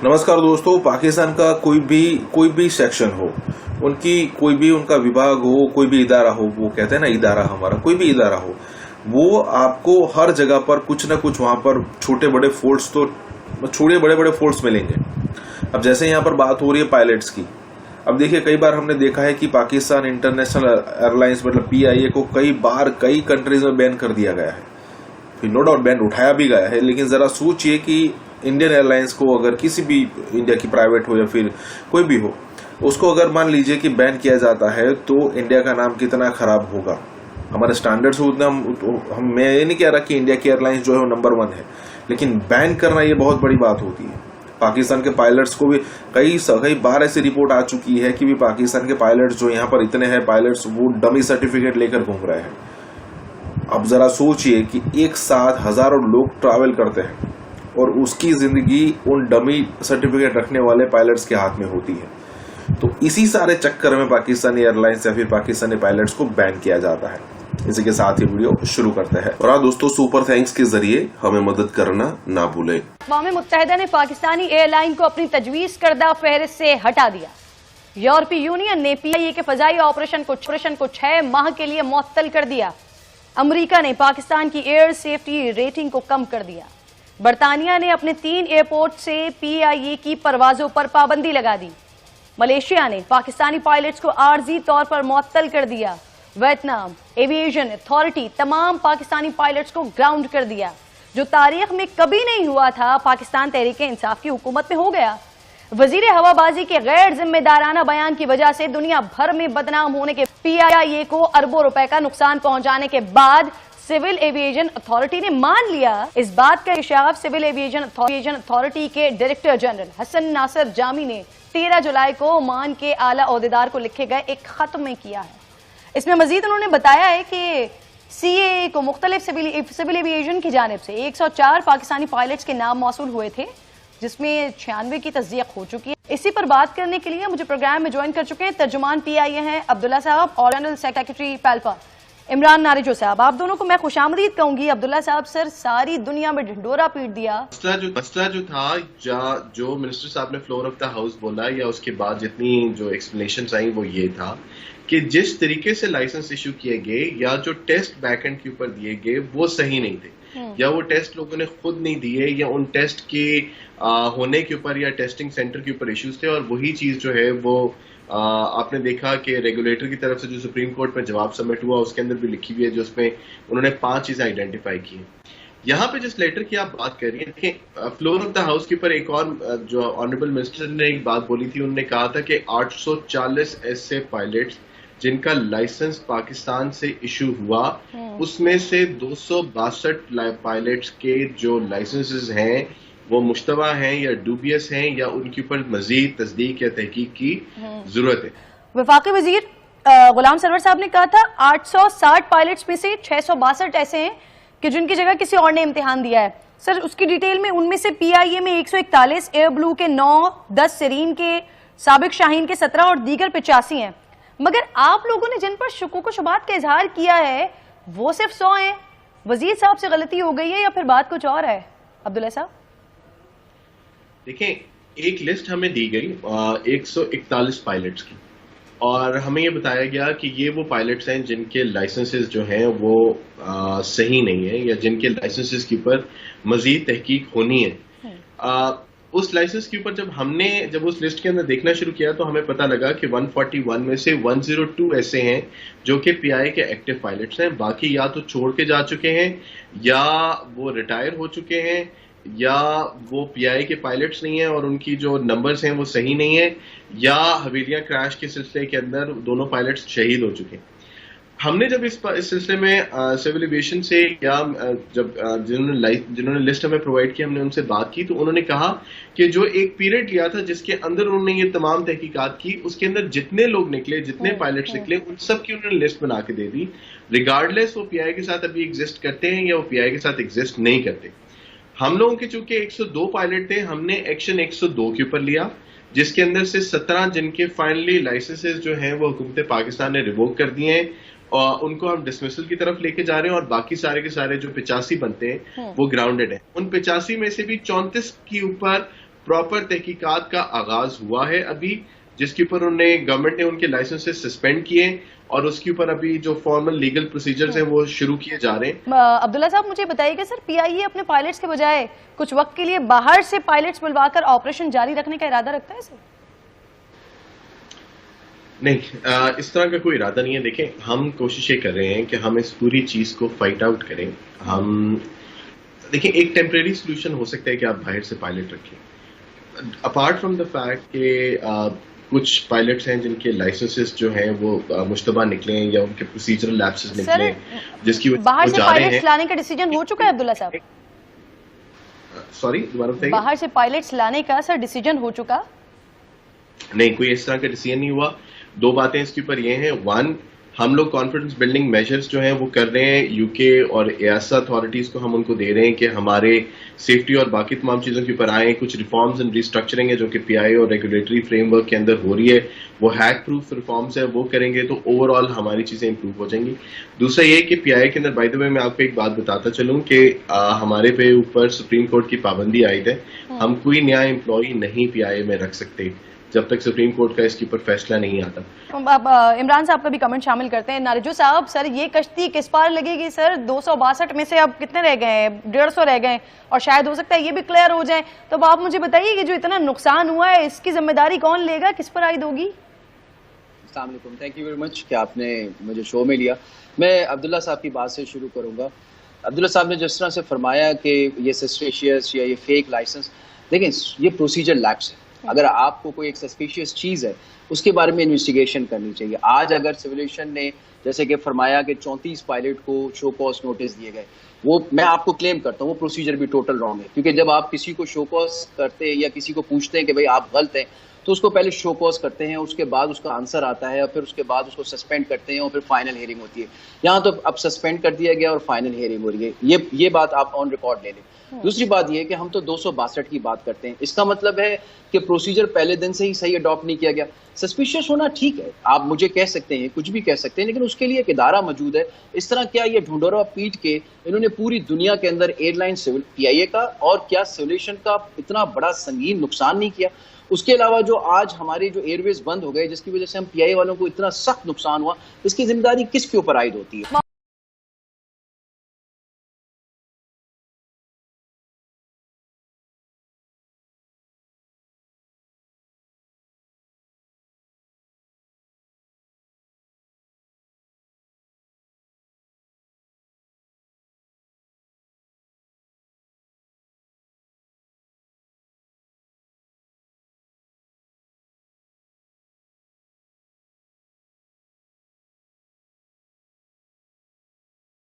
नमस्कार दोस्तों, पाकिस्तान का कोई भी सेक्शन हो, उनका विभाग हो, कोई भी इदारा हो, वो कहते हैं ना इदारा, हमारा कोई भी इदारा हो, वो आपको हर जगह पर कुछ ना कुछ वहां पर छोटे बड़े फोर्ट्स मिलेंगे। अब जैसे यहाँ पर बात हो रही है पायलट्स की, अब देखिए कई बार हमने देखा है कि पाकिस्तान इंटरनेशनल एयरलाइंस मतलब PIA को कई कंट्रीज में बैन कर दिया गया है। फिर नो डाउट बैन उठाया भी गया है, लेकिन जरा सोचिए कि इंडियन एयरलाइंस को अगर किसी भी इंडिया की प्राइवेट हो या फिर कोई भी हो, उसको अगर मान लीजिए कि बैन किया जाता है तो इंडिया का नाम कितना खराब होगा। हमारे स्टैंडर्ड्स उतना मैं ये नहीं कह रहा कि इंडिया की एयरलाइंस जो है वो नंबर 1 है, लेकिन बैन करना ये बहुत बड़ी बात होती है। पाकिस्तान के पायलट्स को भी कई बार ऐसी रिपोर्ट आ चुकी है कि भी पाकिस्तान के पायलट्स जो यहाँ पर इतने हैं पायलट्स, वो डमी सर्टिफिकेट लेकर घूम रहे हैं। अब जरा सोचिए कि एक साथ हजारों लोग ट्रैवल करते हैं और उसकी जिंदगी उन डमी सर्टिफिकेट रखने वाले पायलट्स के हाथ में होती है। तो इसी सारे चक्कर में पाकिस्तानी एयरलाइंस या फिर पाकिस्तानी पायलट्स को बैन किया जाता है। इसी के साथ ही वीडियो शुरू करते हैं। और दोस्तों, सुपर थैंक्स के जरिए हमें मदद करना ना भूलें। अक़वाम मुत्तहिदा ने पाकिस्तानी एयरलाइन को अपनी तजवीज करदा फहरिस्त से हटा दिया। यूरोपीय यूनियन ने PIA के फजाई ऑपरेशन को 6 माह के लिए मुअत्तल कर दिया। अमरीका ने पाकिस्तान की एयर सेफ्टी रेटिंग को कम कर दिया। बरतानिया ने अपने 3 एयरपोर्ट से PIA की परवाजों पर पाबंदी लगा दी। मलेशिया ने पाकिस्तानी पायलट्स को आर्जी तौर पर मुअत्तल कर दिया। वियतनाम एविएशन अथॉरिटी तमाम पाकिस्तानी पायलट्स को ग्राउंड कर दिया, जो तारीख में कभी नहीं हुआ था। पाकिस्तान तहरीक इंसाफ की हुकूमत में हो गया। वजीर हवाबाजी के गैर जिम्मेदाराना बयान की वजह से दुनिया भर में बदनाम होने के PIA को अरबों रुपए का नुकसान पहुंचाने के बाद सिविल एविएशन अथॉरिटी ने मान लिया। इस बात का इंकशाफ सिविल एविएशन अथॉरिटी के डायरेक्टर जनरल हसन नासर जामी ने 13 जुलाई को ओमान के आला ओहदेदार को लिखे गए एक खत में किया है। इसमें मजीद उन्होंने बताया है कि CAA को मुख्तलिफ सिविल एविएशन की जानिब से 104 पाकिस्तानी पायलट्स के नाम मौसूल हुए थे, जिसमें 96 की तस्दीक हो चुकी है। इसी पर बात करने के लिए मुझे प्रोग्राम में ज्वाइन कर चुके हैं तर्जुमान PIA हैं अब्दुल्ला साहब और जनरल सेक्रेटरी पैल्पा इमरान नारिजो साहब। आप दोनों को मैं खुशामदीद कहूंगी। अब्दुल्ला साहब, सर सारी दुनिया में ढिंडोरा पीट दिया। मसला जो था, जो मिनिस्टर साहब ने फ्लोर ऑफ द हाउस बोला या उसके बाद जितनी जो एक्सप्लेनेशंस आई वो ये था कि जिस तरीके से लाइसेंस इशू किए गए या जो टेस्ट बैक एंड के ऊपर दिए गए वो सही नहीं थे, या वो टेस्ट लोगों ने खुद नहीं दिए, या उन टेस्ट के होने के ऊपर या टेस्टिंग सेंटर के ऊपर इश्यूज थे। और वही चीज जो है वो आपने देखा कि रेगुलेटर की तरफ से जो सुप्रीम कोर्ट में जवाब सबमिट हुआ उसके अंदर भी लिखी हुई है, जो उसमें उन्होंने 5 चीजें आइडेंटिफाई की। यहाँ पे जिस लेटर की आप बात कर रही हैं, देखिए फ्लोर ऑफ द हाउस के ऊपर एक और जो ऑनरेबल मिनिस्टर ने एक बात बोली थी, उन्होंने कहा था कि 840 ऐसे पायलट्स जिनका लाइसेंस पाकिस्तान से इशू हुआ, उसमें से 262 पायलट्स के जो लाइसेंसेस हैं वो मुश्तबा हैं या डूबियस हैं या उनके ऊपर मजीद तस्दीक या तहकीक की जरूरत है। वफाकी वजीर गुलाम सरवर साहब ने कहा था 860 पायलट्स में से 662 ऐसे हैं कि जिनकी जगह किसी और ने इम्तिहान दिया है। सर उसकी डिटेल में, उनमें से PIA में 141, एयर ब्लू के 9, 10 सेरीन के, साबिक शाहीन के 17 और दीगर 85 हैं। मगर आप लोगों ने जिन पर शुकूक शुबात का इजहार किया है वो सिर्फ 100 हैं। वजीर साहब से गलती हो गई है या फिर बात कुछ और है? अब्दुल्ला साहब देखें, एक लिस्ट हमें दी गई 141 पायलट्स की, और हमें ये बताया गया कि ये वो पायलट्स हैं जिनके लाइसेंसेस जो हैं वो सही नहीं है या जिनके लाइसेंसेस के ऊपर मजीद तहकीक होनी है। उस लाइसेंस के ऊपर जब उस लिस्ट के अंदर देखना शुरू किया तो हमें पता लगा कि 141 में से 102 ऐसे हैं जो कि PIA के एक्टिव पायलट्स हैं। बाकी या तो छोड़ के जा चुके हैं, या वो रिटायर हो चुके हैं, या वो PIA के पायलट्स नहीं है और उनकी जो नंबर्स हैं वो सही नहीं है, या हवेलियां क्रैश के सिलसिले के अंदर दोनों पायलट्स शहीद हो चुके हैं। हमने जब इस सिलसिले में सिविल एविएशन से या जिन्होंने लिस्ट हमें प्रोवाइड की, हमने उनसे बात की तो उन्होंने कहा कि जो एक पीरियड लिया था जिसके अंदर उन्होंने ये तमाम तहकीकात की, उसके अंदर जितने लोग निकले, जितने पायलट्स निकले, उन सब की उन्होंने लिस्ट बना के दे दी, रिगार्डलेस वो PIA के साथ अभी एग्जिस्ट करते हैं या वो PIA के साथ एग्जिस्ट नहीं करते। हम लोगों के चूंकि 102 पायलट थे, हमने एक्शन 102 के ऊपर लिया, जिसके अंदर से 17 जिनके फाइनली लाइसेंसेस जो हैं वो हुकूमत पाकिस्तान ने रिवोक कर दिए हैं और उनको हम डिसमिसल की तरफ लेके जा रहे हैं, और बाकी सारे के सारे जो 85 बनते हैं वो ग्राउंडेड हैं। उन 85 में से भी 34 के ऊपर پراپر تحقیقات کا آغاز ہوا ہے ابھی، جس کے اوپر گورنمنٹ نے ان کے لائسنس سسپینڈ کیے اور اس کے اوپر ابھی جو فارمل لیگل پروسیجرز ہیں وہ شروع کیے جا رہے ہیں۔ عبداللہ صاحب مجھے بتائیے کہ سر پی آئی اے اپنے پائلٹس کے بجائے کچھ وقت کے لیے باہر سے پائلٹس بلوا کر آپریشن جاری رکھنے کا ارادہ رکھتا ہے سر؟ نہیں، اس طرح کا کوئی ارادہ نہیں ہے۔ دیکھیں، ہم کوشش یہ کر رہے ہیں کہ ہم اس پوری چیز کو فائٹ آؤٹ کریں۔ دیکھیں، ایک ٹیمپریری سولوشن ہو سکتا ہے کہ آپ باہر سے پائلٹ رکھیں، اپارٹ فرام دا فیکٹ کہ کچھ پائلٹس ہیں جن کے لائسنسز جو ہیں وہ مشتبہ نکلے ہیں یا ان کے پروسیجرل لیپسز نکلے، جس کی باہر سے پائلٹس لانے کا ڈیسیجن ہو چکا ہے عبداللہ صاحب؟ سوری، دوبارہ بتائیے۔ باہر سے پائلٹس لانے کا سر ڈیسیجن ہو چکا؟ نہیں، کوئی اس طرح کا ڈیسیجن نہیں ہوا۔ دو باتیں اس کے اوپر یہ ہیں، ون، ہم لوگ کانفیڈنس بلڈنگ میجرز جو ہیں وہ کر رہے ہیں، یو کے اور ایاسا اتھارٹیز کو ہم ان کو دے رہے ہیں کہ ہمارے سیفٹی اور باقی تمام چیزوں کے اوپر آئیں۔ کچھ ریفارمز اینڈ ریسٹرکچرنگ ہے جو کہ پی آئی اور ریگولیٹری فریم ورک کے اندر ہو رہی ہے، وہ ہیک پروف ریفارمز ہے، وہ کریں گے تو اوور آل ہماری چیزیں امپروو ہو جائیں گی۔ دوسرا یہ کہ پی آئی کے اندر، بائی دا وے میں آپ کو ایک بات بتاتا چلوں کہ ہمارے پہ اوپر سپریم کورٹ کی پابندی عائد ہے، ہم کوئی نیا امپلائی نہیں پی آئی میں رکھ سکتے جب تک سپریم کورٹ کا اس کے اوپر فیصلہ نہیں آتا۔ عمران صاحب کا بھی کمنٹ شامل کرتے ہیں۔ نارجو صاحب، سر یہ کشتی کس پار لگے گی سر؟ 262 میں سے اب کتنے رہ گئے ہیں؟ 150 رہ گئے، اور شاید ہو سکتا ہے یہ بھی کلیئر ہو جائیں۔ تو اب آپ مجھے بتائیے کہ جو اتنا نقصان ہوا ہے اس کی ذمہ داری کون لے گا، کس پر عائد ہوگی؟ السلام علیکم، تھینک یو ویری مچ کہ آپ نے مجھے شو میں لیا۔ میں عبداللہ صاحب کی بات سے شروع کروں گا۔ عبداللہ صاحب نے جس طرح سے فرمایا کہ یہ سسپیشیس یا یہ فیک لائسنس، دیکھیں یہ پروسیجر لیپس ہے۔ اگر آپ کو کوئی ایک سسپیشیس چیز ہے اس کے بارے میں انویسٹیگیشن کرنی چاہیے۔ آج اگر سیولیشن نے جیسے کہ فرمایا کہ 34 پائلٹ کو شو کاز نوٹس دیے گئے، وہ میں آپ کو کلیم کرتا ہوں وہ پروسیجر بھی ٹوٹل رانگ ہے، کیونکہ جب آپ کسی کو شو کاز کرتے یا کسی کو پوچھتے ہیں کہ بھئی آپ غلط ہیں تو اس کو پہلے شو کاز کرتے ہیں، اس کے بعد اس کا آنسر آتا ہے اور پھر اس کے بعد اس کو سسپینڈ کرتے ہیں اور پھر فائنل ہیئرنگ ہوتی ہے۔ یہاں تو اب سسپینڈ کر دیا گیا اور فائنل ہیئرنگ ہو رہی ہے، یہ بات آپ آن ریکارڈ لے لیں۔ دوسری بات یہ کہ ہم تو 262 کی بات کرتے ہیں، اس کا مطلب ہے کہ پروسیجر پہلے دن سے ہی صحیح اڈاپٹ نہیں کیا گیا۔ سسپیشیس ہونا ٹھیک ہے، آپ مجھے کہہ سکتے ہیں، کچھ بھی کہہ سکتے ہیں، لیکن اس کے لیے ایک ادارہ موجود ہے۔ اس طرح کیا یہ ڈھونڈورا پیٹ کے انہوں نے پوری دنیا کے اندر ایئر لائن پی آئی اے کا اور کیا سیولیشن کا اتنا بڑا سنگین نقصان نہیں کیا؟ اس کے علاوہ جو آج ہمارے جو ایئر ویز بند ہو گئے جس کی وجہ سے ہم پی آئی اے والوں کو اتنا سخت نقصان ہوا، اس کی ذمہ داری کس کے اوپر عائد ہوتی ہے؟